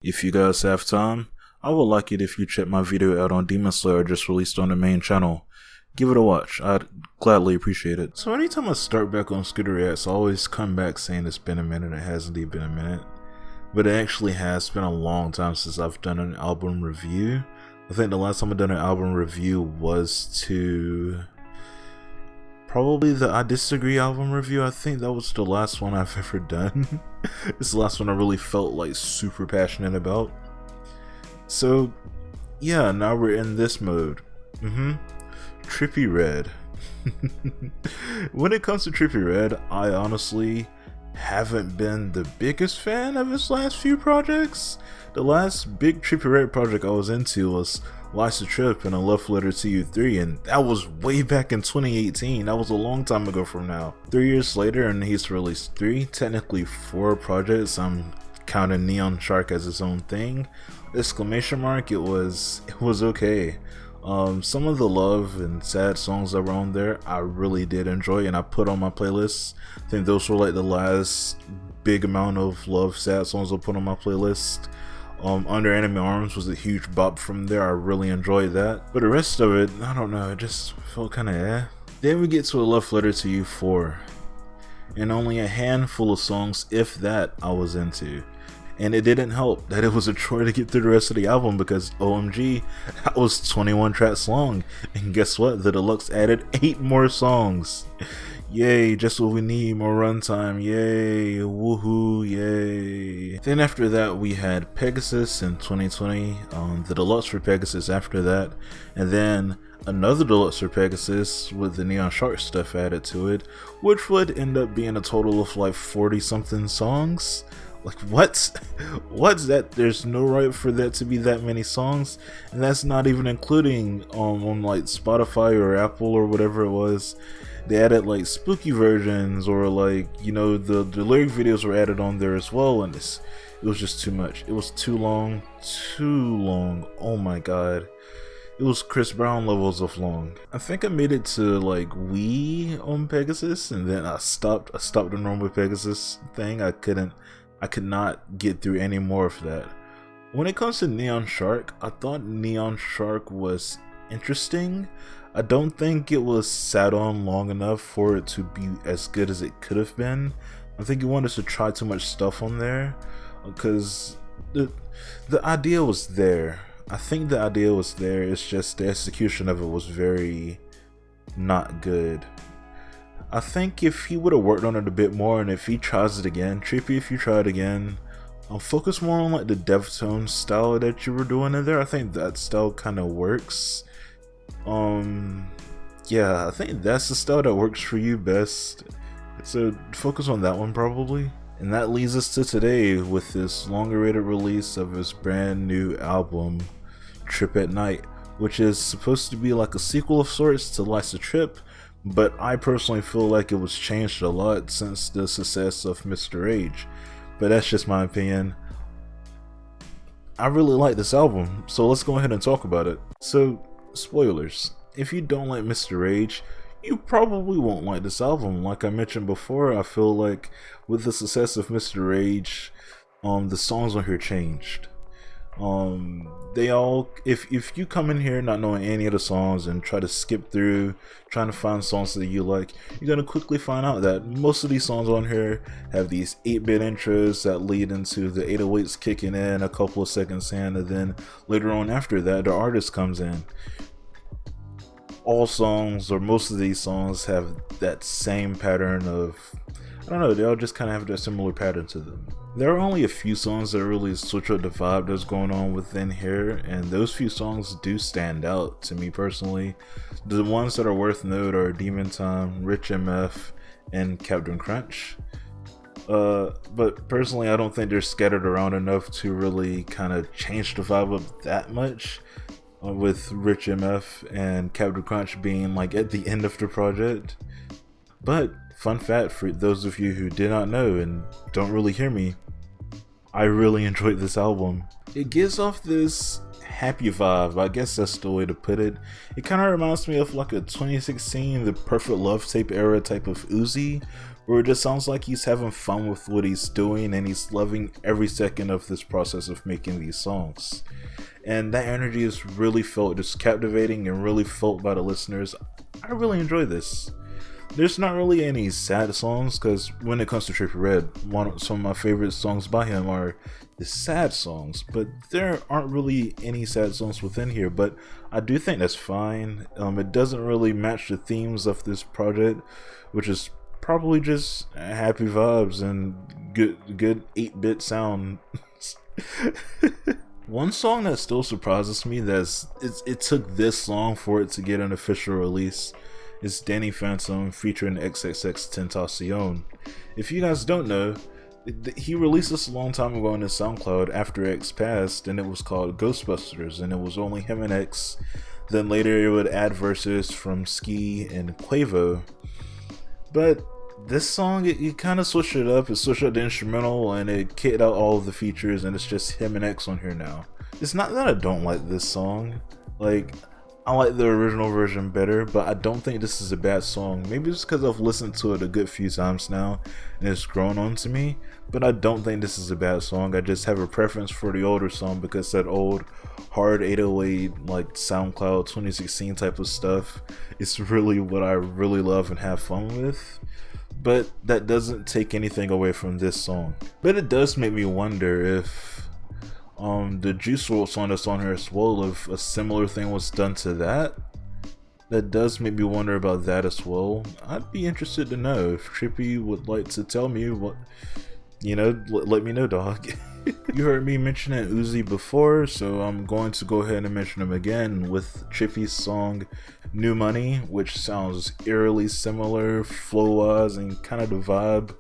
If you guys have time, I would like it if you check my video out on Demon Slayer just released on the main channel. Give it a watch, I'd gladly appreciate it. So anytime I start back on Trippie Redd, I always come back saying it's been a minute. It hasn't even been a minute. But it actually has been a long time since I've done an album review. I think the last time I done an album review was to probably the I Disagree album review. I think that was the last one I've ever done. It's the last one I really felt like super passionate about. So yeah, now we're in this mode. Trippie Redd. When it comes to Trippie Redd, I honestly haven't been the biggest fan of his last few projects. The last big Trippie Redd project I was into was Life's a Trip and A Love Letter to You 3, and that was way back in 2018. That was a long time ago from now. 3 years later, and he's released 3, technically 4 projects. I'm counting Neon Shark as his own thing. Exclamation mark, it was okay. Some of the love and sad songs that were on there I really did enjoy, and I put on my playlist. I think those were like the last big amount of love sad songs I put on my playlist. Under Enemy Arms was a huge bop from there. I really enjoyed that, but the rest of it, I don't know, it just felt kind of eh. Then we get to A Love Letter to You 4, and only a handful of songs, if that, I was into. And it didn't help that it was a chore to get through the rest of the album, because OMG, that was 21 tracks long. And guess what? The deluxe added 8 more songs. Yay, just what we need, more runtime. Yay, woohoo, yay. Then after that, we had Pegasus in 2020, the deluxe for Pegasus after that. And then another deluxe for Pegasus with the Neon Shark stuff added to it, which would end up being a total of like 40 something songs. Like, what's that? There's no right for that to be that many songs, and that's not even including on like Spotify or Apple or whatever it was. They added like spooky versions, or like, you know, the lyric videos were added on there as well, and it was just too much. It was too long. Oh my god. It was Chris Brown levels of long. I think I made it to like We on Pegasus, and then I stopped the normal Pegasus thing. I could not get through any more of that. When it comes to Neon Shark, I thought Neon Shark was interesting. I don't think it was sat on long enough for it to be as good as it could have been. I think it wanted to try too much stuff on there, because the idea was there. I think the idea was there, it's just the execution of it was very not good. I think if he would have worked on it a bit more, and if he tries it again, Trippie, if you try it again, focus more on like the Deftone style that you were doing in there. I think that style kind of works. Yeah, I think that's the style that works for you best. So focus on that one probably. And that leads us to today with this long-awaited release of his brand new album, Trip at Night, which is supposed to be like a sequel of sorts to Life's a Trip. But I personally feel like it was changed a lot since the success of Mr. Age. But that's just my opinion. I really like this album, so let's go ahead and talk about it. So, spoilers. If you don't like Mr. Age, you probably won't like this album. Like I mentioned before, I feel like with the success of Mr. Age, the songs on here changed. They all, if you come in here not knowing any of the songs and try to skip through trying to find songs that you like, you're gonna quickly find out that most of these songs on here have these 8-bit intros that lead into the 808s kicking in a couple of seconds in, and then later on after that the artist comes in. All songs, or most of these songs, have that same pattern of, I don't know, they all just kind of have that similar pattern to them. There are only a few songs that really switch up the vibe that's going on within here, and those few songs do stand out to me personally. The ones that are worth note are Demon Time, Rich MF, and Captain Crunch. But personally, I don't think they're scattered around enough to really kind of change the vibe up that much, with Rich MF and Captain Crunch being like at the end of the project. But fun fact for those of you who did not know and don't really hear me, I really enjoyed this album. It gives off this happy vibe, I guess that's the way to put it. It kind of reminds me of like a 2016 The Perfect Love Tape era type of Uzi, where it just sounds like he's having fun with what he's doing and he's loving every second of this process of making these songs. And that energy is really felt, just captivating and really felt by the listeners. I really enjoy this. There's not really any sad songs, because when it comes to Trippie Redd, some of my favorite songs by him are the sad songs, but there aren't really any sad songs within here, but I do think that's fine. It doesn't really match the themes of this project, which is probably just happy vibes and good 8-bit sound. One song that still surprises me it took this long for it to get an official release is Danny Phantom featuring XXXTentacion. If you guys don't know, he released this a long time ago on his SoundCloud after X passed, and it was called Ghostbusters, and it was only him and X. Then later it would add verses from Ski and Quavo. But this song, it kind of switched it up. It switched up the instrumental and it kicked out all of the features, and it's just him and X on here now. It's not that I don't like this song. Like, I like the original version better, but I don't think this is a bad song. Maybe it's because I've listened to it a good few times now and it's grown on to me, but I don't think this is a bad song. I just have a preference for the older song because that old hard 808 like SoundCloud 2016 type of stuff is really what I really love and have fun with. But that doesn't take anything away from this song. But it does make me wonder if the Juice WRLD song that's on here as well, if a similar thing was done to that. That does make me wonder about that as well. I'd be interested to know if Trippie would like to tell me what, you know, let me know, dog. You heard me mentioning Uzi before, so I'm going to go ahead and mention him again with Trippie's song New Money, which sounds eerily similar flow-wise and kind of the vibe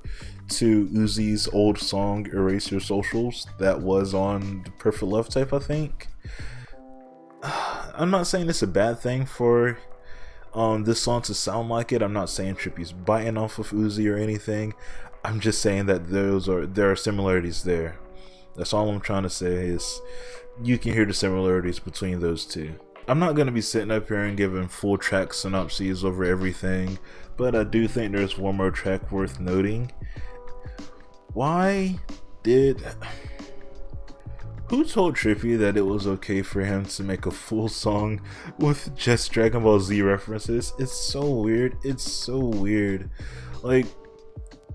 to Uzi's old song Erase Your Socials that was on the Perfect Love tape, I think. I'm not saying it's a bad thing for this song to sound like it. I'm not saying Trippie's biting off of Uzi or anything. I'm just saying that there are similarities there. That's all I'm trying to say, is you can hear the similarities between those two. I'm not going to be sitting up here and giving full track synopses over everything, but I do think there's one more track worth noting. Who told Trippie that it was okay for him to make a full song with just Dragon Ball Z references? It's so weird. It's so weird. Like,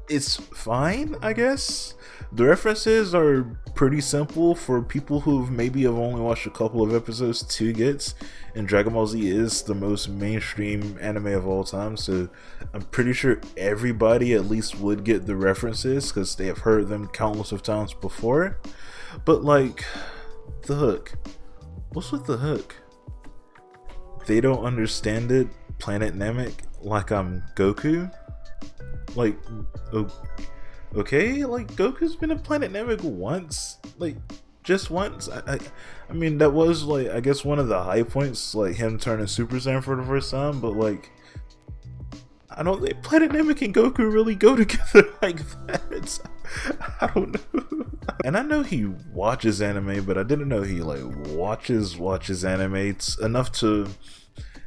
it's fine, I guess. The references are pretty simple for people who maybe have only watched a couple of episodes to get, and Dragon Ball Z is the most mainstream anime of all time, so I'm pretty sure everybody at least would get the references because they have heard them countless of times before. But like, the hook, what's with the hook? They don't understand it, Planet Namek, like I'm Goku? Like, okay, like Goku's been in Planet Namek once, like just once. I mean, that was like, I guess one of the high points, like him turning Super Saiyan for the first time, but like, I don't think Planet Namek and Goku really go together like that. I don't know. And I know he watches anime, but I didn't know he like watches anime. It's enough to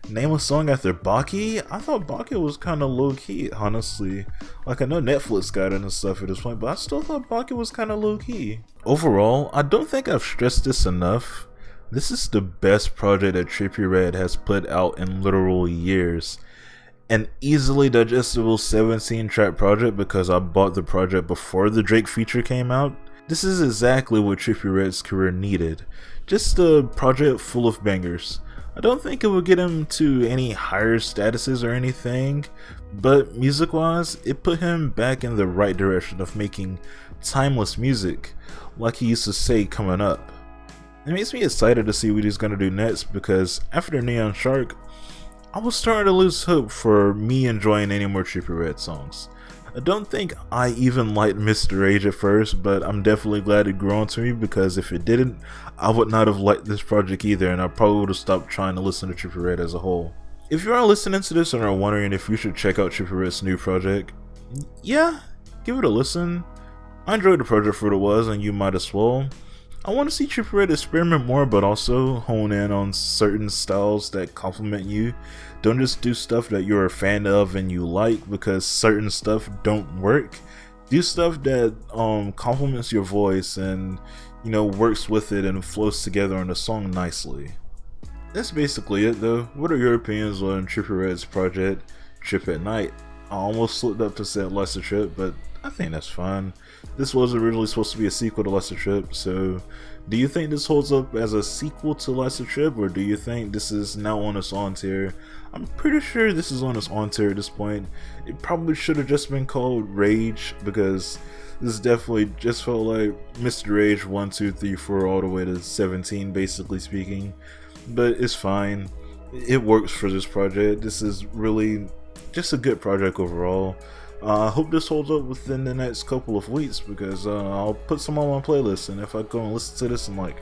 name a song after Baki. I thought Baki was kind of low-key, honestly. Like, I know Netflix got it and stuff at this point, but I still thought Baki was kind of low-key. Overall, I don't think I've stressed this enough. This is the best project that Trippie Redd has put out in literal years. An easily digestible 17-track project because I bought the project before the Drake feature came out. This is exactly what Trippie Redd's career needed. Just a project full of bangers. I don't think it would get him to any higher statuses or anything, but music-wise, it put him back in the right direction of making timeless music, like he used to say coming up. It makes me excited to see what he's gonna do next, because after Neon Shark, I was starting to lose hope for me enjoying any more Trippie Redd songs. I don't think I even liked Mr. Age at first, but I'm definitely glad it grew on to me, because if it didn't, I would not have liked this project either, and I probably would have stopped trying to listen to Trippie Redd as a whole. If you are listening to this and are wondering if you should check out Trippie Redd's new project, yeah, give it a listen. I enjoyed the project for what it was, and you might as well. I want to see Trippie Redd experiment more, but also hone in on certain styles that complement you. Don't just do stuff that you're a fan of and you like because certain stuff don't work. Do stuff that complements your voice and, you know, works with it and flows together in the song nicely. That's basically it though. What are your opinions on Trippie Redd's project, Trip at Night? I almost slipped up to say Lesser Trip, but I think that's fine. This was originally supposed to be a sequel to Lesser Trip, so do you think this holds up as a sequel to Lesser Trip, or do you think this is now on its own tier? I'm pretty sure this is on its own tier at this point. It probably should have just been called Rage, because this definitely just felt like Mr. Rage 1, 2, 3, 4 all the way to 17 basically speaking. But it's fine. It works for this project. This is really just a good project overall. I hope this holds up within the next couple of weeks because I'll put some on my playlist, and if I go and listen to this and like,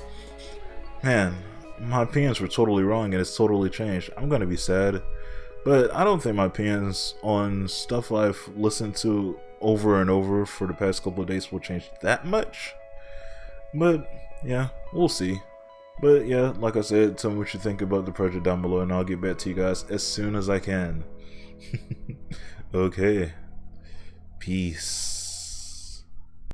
man, my opinions were totally wrong and it's totally changed, I'm gonna be sad. But I don't think my opinions on stuff I've listened to over and over for the past couple of days will change that much. But yeah, we'll see. But yeah, like I said, tell me what you think about the project down below and I'll get back to you guys as soon as I can. Okay. Peace.